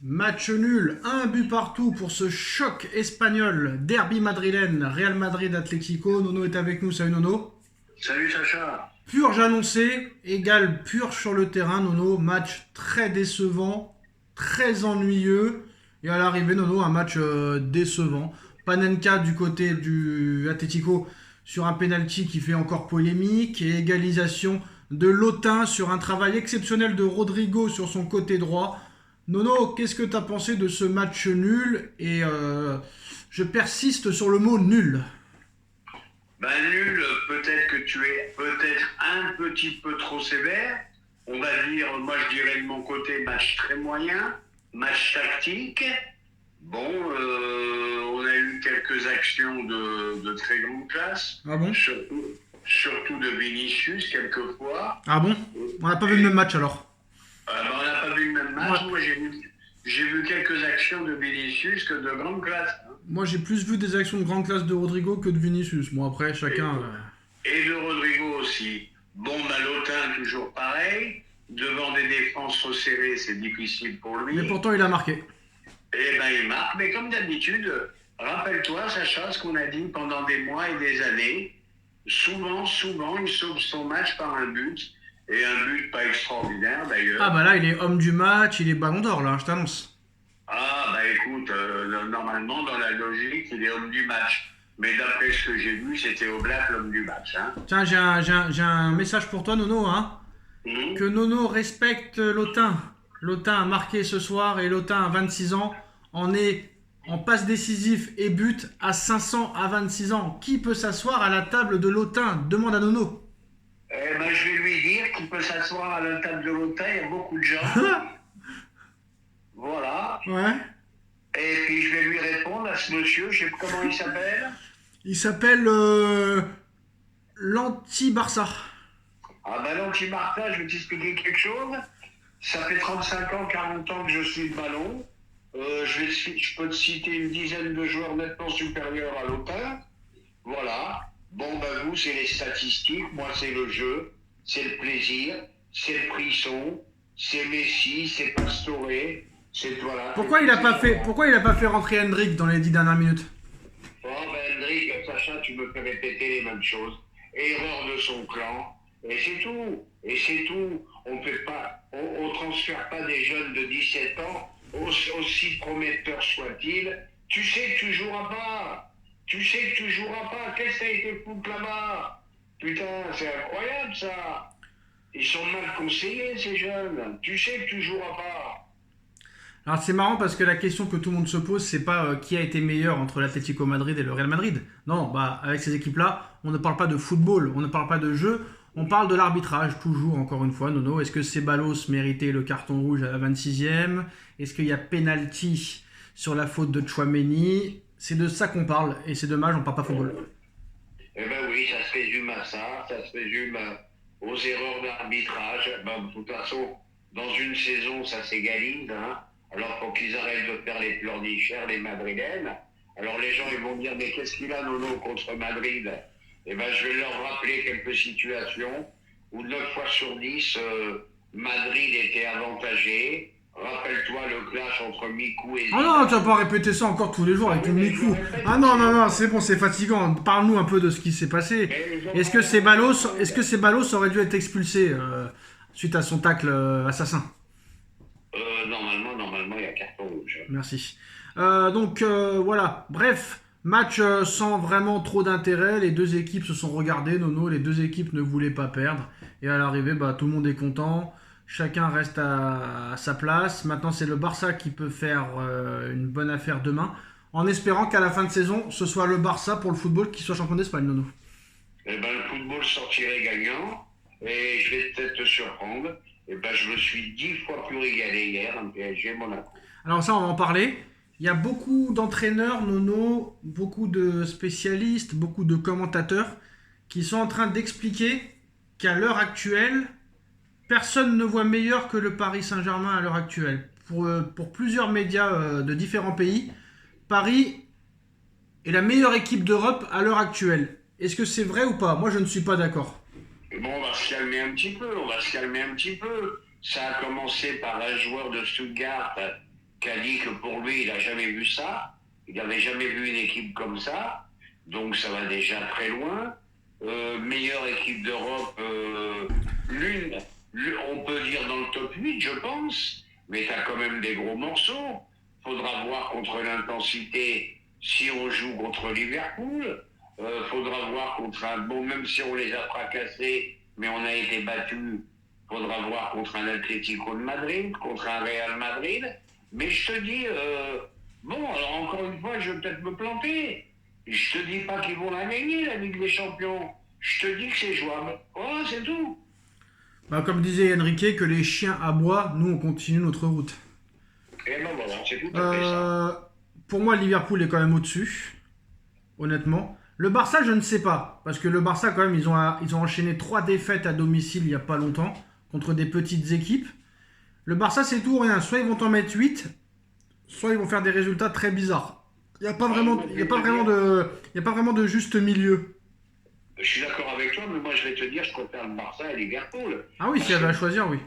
Match nul, un but partout pour ce choc espagnol, derby madrilène, Real Madrid-Atlético. Nono est avec nous, salut Nono. Salut Sacha. Purge annoncée, égale purge sur le terrain, Nono. Match très décevant, très ennuyeux. Et à l'arrivée, Nono, un match décevant. Panenka du côté du Atlético sur un penalty qui fait encore polémique. Et égalisation de Lotin sur un travail exceptionnel de Rodrigo sur son côté droit. Nono, qu'est-ce que tu as pensé de ce match nul? Et je persiste sur le mot nul. Nul, peut-être que tu es peut-être un petit peu trop sévère. On va dire, moi je dirais de mon côté, match très moyen, match tactique. Bon, on a eu quelques actions de très grande classe. Ah bon? Surtout de Vinicius, quelquefois. Ah bon? On n'a pas vu le même match alors? On n'a pas vu le même match. Ouais. Moi, j'ai vu quelques actions de Vinicius que de grande classe. Moi, j'ai plus vu des actions de grande classe de Rodrigo que de Vinicius. Bon, après, chacun... Et de Rodrigo aussi. Bon, Lotin, toujours pareil. Devant des défenses resserrées, c'est difficile pour lui. Mais pourtant, il a marqué. Et il marque. Mais comme d'habitude, rappelle-toi, Sacha, ce qu'on a dit pendant des mois et des années. Souvent, il sauve son match par un but. Et un but pas extraordinaire, d'ailleurs. Ah bah là, il est homme du match, il est ballon d'or, là, je t'annonce. Ah, écoute, normalement, dans la logique, il est homme du match. Mais d'après ce que j'ai vu, c'était Oblak l'homme du match. Hein. Tiens, j'ai un message pour toi, Nono. Hein. Que Nono respecte Lotin. Lotin a marqué ce soir et Lotin, à 26 ans, en est en passe décisif et but à 500 à 26 ans. Qui peut s'asseoir à la table de Lotin? Demande à Nono. Je vais lui dire qu'il peut s'asseoir à la table de Lotin, il y a beaucoup de gens. Voilà. Ouais. Et puis je vais lui répondre à ce monsieur, je sais pas comment il s'appelle. Il s'appelle l'anti-Barça. L'anti-Martin, je vais t'expliquer quelque chose. Ça fait 35 ans, 40 ans que je suis le ballon. Je peux te citer une dizaine de joueurs nettement supérieurs à Lotin. Voilà. Bon, vous, c'est les statistiques. Moi, c'est le jeu. C'est le plaisir. C'est le frisson. C'est Messi. C'est Pastore. C'est voilà. Pourquoi il a pas fait rentrer Hendrik dans les 10 dernières minutes? Hendrik, Sacha, tu me fais répéter les mêmes choses. Erreur de son clan. Et c'est tout. On transfère pas des jeunes de 17 ans, aussi prometteurs soient-ils. Tu sais que tu joueras pas. Qu'est-ce que ça a été foutre là-bas? Putain, c'est incroyable ça. Ils sont mal conseillés, ces jeunes. Tu sais que tu joueras pas. Alors c'est marrant parce que la question que tout le monde se pose, c'est pas qui a été meilleur entre l'Atlético Madrid et le Real Madrid. Non, avec ces équipes-là, on ne parle pas de football, on ne parle pas de jeu, on parle de l'arbitrage, toujours, encore une fois, Nono. Est-ce que Ceballos méritait le carton rouge à la 26e? Est-ce qu'il y a penalty sur la faute de Tchouaméni? C'est de ça qu'on parle, et c'est dommage, on parle pas football. Oui, ça se résume à ça, aux erreurs d'arbitrage. De toute façon, dans une saison, ça s'égalise, hein. Alors, faut qu'ils arrêtent de faire les pleurnichères, les madrilènes. Alors, les gens, ils vont dire, mais qu'est-ce qu'il a, Nono, contre Madrid? Je vais leur rappeler quelques situations où 9 fois sur 10, Madrid était avantagé. Rappelle-toi le clash entre Mikou et... Oh non, tu vas pas répéter ça encore tous les jours avec le Mikou. Ah non, c'est bon, c'est fatigant. Parle-nous un peu de ce qui s'est passé. Est-ce que Ceballos aurait dû être expulsé suite à son tacle assassin? Normalement, il y a carton rouge. Merci. Voilà. Bref, match sans vraiment trop d'intérêt. Les deux équipes se sont regardées, Nono. Les deux équipes ne voulaient pas perdre. Et à l'arrivée, tout le monde est content. Chacun reste à sa place. Maintenant, c'est le Barça qui peut faire une bonne affaire demain. En espérant qu'à la fin de saison, ce soit le Barça pour le football qui soit champion d'Espagne, Nono. Le football sortirait gagnant. Et je vais peut-être te surprendre. Je me suis 10 fois plus régalé hier en PSG Monaco. Alors ça, on va en parler. Il y a beaucoup d'entraîneurs, Nono, beaucoup de spécialistes, beaucoup de commentateurs qui sont en train d'expliquer qu'à l'heure actuelle, personne ne voit meilleur que le Paris Saint-Germain à l'heure actuelle. Pour plusieurs médias de différents pays, Paris est la meilleure équipe d'Europe à l'heure actuelle. Est-ce que c'est vrai ou pas? Moi, je ne suis pas d'accord. On va se calmer un petit peu. Ça a commencé par un joueur de Stuttgart qui a dit que pour lui, il n'a jamais vu ça. Il n'avait jamais vu une équipe comme ça. Donc ça va déjà très loin. Meilleure équipe d'Europe, on peut dire dans le top 8, je pense. Mais tu as quand même des gros morceaux. Faudra voir contre l'intensité si on joue contre Liverpool. Faudra voir contre un... Bon, même si on les a fracassés, mais on a été battus, faudra voir contre un Atlético de Madrid, contre un Real Madrid. Mais je te dis, bon, alors encore une fois, je vais peut-être me planter. Je te dis pas qu'ils vont la gagner, la Ligue des Champions. Je te dis que c'est jouable. Voilà, c'est tout. Bah, comme disait Enrique, que les chiens aboient, nous on continue notre route. Et ben voilà, c'est tout à fait ça. Pour moi, Liverpool est quand même au-dessus, honnêtement. Le Barça, je ne sais pas, parce que le Barça, quand même, ils ont enchaîné 3 défaites à domicile il n'y a pas longtemps, contre des petites équipes. Le Barça, c'est tout ou rien. Soit ils vont t'en mettre 8, soit ils vont faire des résultats très bizarres. Il n'y a pas vraiment de juste milieu. Je suis d'accord avec toi, mais moi je vais te dire, je préfère le Barça et Liverpool. Ah oui, s'il y avait à choisir, oui.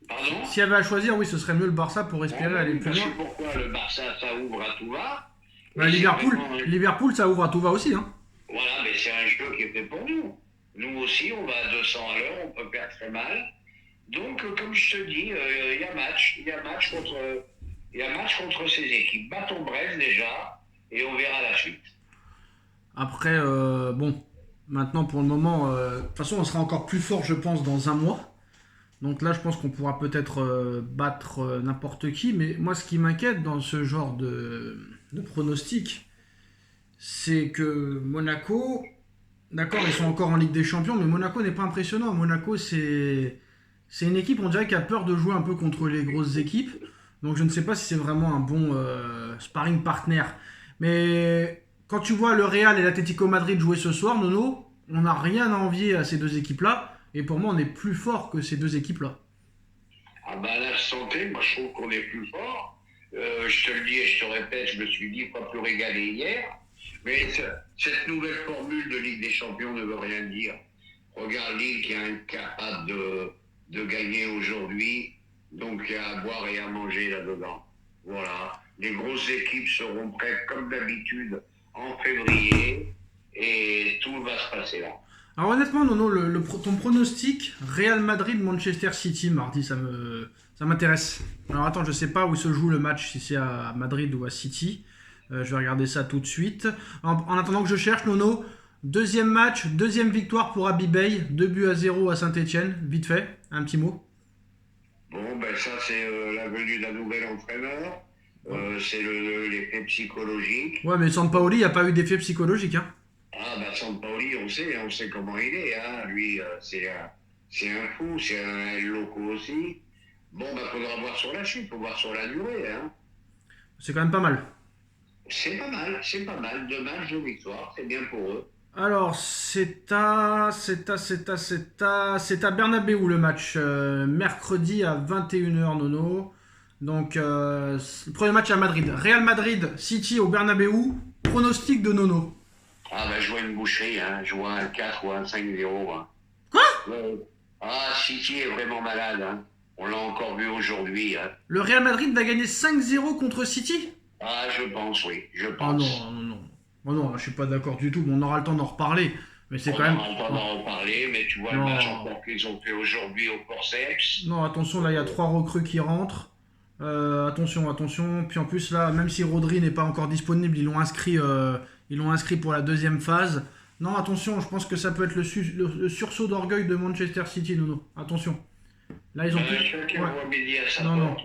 Pardon ? S'il y avait à choisir, oui, ce serait mieux le Barça pour respirer, aller plus loin. Pourquoi le Barça, ça ouvre à tout va. Bah, Liverpool, ça ouvre à tout va aussi. Hein. Voilà, mais c'est un jeu qui est fait pour nous. Nous aussi, on va à 200 à l'heure, on peut perdre très mal. Donc, comme je te dis, il y a match contre ces équipes. Battons Brest déjà, et on verra la suite. Après, bon, maintenant pour le moment, de toute façon, on sera encore plus fort, je pense, dans un mois. Donc là, je pense qu'on pourra peut-être battre n'importe qui. Mais moi, ce qui m'inquiète dans ce genre de pronostic, c'est que Monaco, d'accord, ils sont encore en Ligue des Champions, mais Monaco n'est pas impressionnant. Monaco, c'est une équipe, on dirait, qui a peur de jouer un peu contre les grosses équipes. Donc je ne sais pas si c'est vraiment un bon sparring partner. Mais quand tu vois le Real et l'Atlético Madrid jouer ce soir, Nono, on n'a rien à envier à ces deux équipes-là. Et pour moi, on est plus fort que ces deux équipes-là. Ah bah à l'instant T, moi je trouve qu'on est plus fort. Je te le dis et je te répète, je me suis dit pas plus régalé hier. Mais cette nouvelle formule de Ligue des Champions ne veut rien dire. Regarde Lille qui est incapable de gagner aujourd'hui, donc il y a à boire et à manger là-dedans. Voilà. Les grosses équipes seront prêtes comme d'habitude en février et tout va se passer là. Alors honnêtement, Nono, ton pronostic Real Madrid-Manchester City mardi, ça m'intéresse. Alors attends, je sais pas où se joue le match, si c'est à Madrid ou à City. Je vais regarder ça tout de suite. En attendant que je cherche, Nono, deuxième match, deuxième victoire pour Abibay, 2-0 à Saint-Etienne. Vite fait, un petit mot. Bon, ben ça c'est la venue d'un nouvel entraîneur. C'est l'effet psychologique. Ouais, mais Sampaoli, il n'y a pas eu d'effet psychologique, hein. Ah, bah Sampaoli, on sait comment il est, hein. Lui, c'est un fou, c'est un loco aussi. Bon, bah, faudra voir sur la chute, faut voir sur la durée, hein. C'est quand même pas mal. C'est pas mal. 2 matchs, 2 victoires, c'est bien pour eux. Alors, c'est à Bernabéu le match, mercredi à 21h, Nono. Donc, le premier match à Madrid. Real Madrid, City au Bernabéu, pronostic de Nono. Ah, bah, je vois une boucherie, hein. Je vois un 4 ou un 5-0, hein. Quoi ? Ah, City est vraiment malade, hein. On l'a encore vu aujourd'hui, hein. Le Real Madrid va gagner 5-0 contre City ? Ah, je pense, oui, je pense. Ah non. Oh non, je suis pas d'accord du tout, mais on aura le temps d'en reparler. Mais c'est quand même... On aura le temps d'en reparler, mais tu vois le match encore qu'ils ont fait aujourd'hui au Forceps. Non, attention, là, il y a 3 recrues qui rentrent. Attention. Puis en plus, là, même si Rodri n'est pas encore disponible, ils l'ont inscrit pour la deuxième phase. Non, attention, je pense que ça peut être le sursaut d'orgueil de Manchester City, Nono. Attention. Là, ils ont Chacun voit midi à sa porte.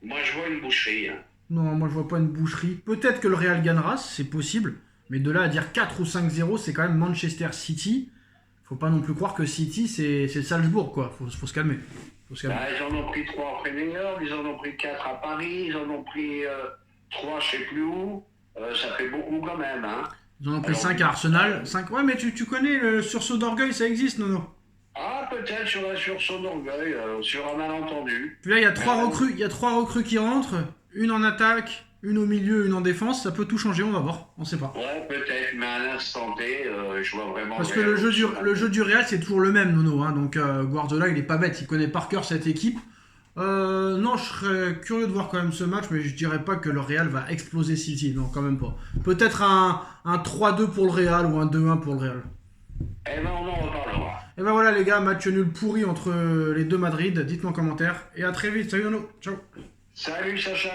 Moi, je vois une boucherie, hein. Non, moi je vois pas une boucherie. Peut-être que le Real gagnera, c'est possible. Mais de là à dire 4 ou 5-0, c'est quand même Manchester City. Faut pas non plus croire que City, c'est Salzbourg, quoi. Faut se calmer. Bah, ils en ont pris 3 après New York, ils en ont pris 4 à Paris, ils en ont pris 3 je sais plus où. Ça fait beaucoup quand même, hein. Ils en ont pris 5 à Arsenal. 5... Ouais, mais tu connais le sursaut d'orgueil, ça existe, Nono. Ah, peut-être sur un sursaut d'orgueil, sur un malentendu. Puis là, il y a 3 recrues. Il y a 3 recrues qui rentrent. Une en attaque, une au milieu, une en défense. Ça peut tout changer, on va voir. On sait pas. Ouais, peut-être, mais à l'instant T, je vois vraiment... Parce que le jeu du Real, c'est toujours le même, Nono. Hein. Donc Guardiola, il est pas bête. Il connaît par cœur cette équipe. Non, je serais curieux de voir quand même ce match, mais je dirais pas que le Real va exploser City. Non, quand même pas. Peut-être un 3-2 pour le Real ou un 2-1 pour le Real. Eh ben, on en reparlera. Et ben voilà les gars, match nul pourri entre les deux Madrid. Dites-moi en commentaire. Et à très vite. Salut Nono. Ciao. Salut Sacha.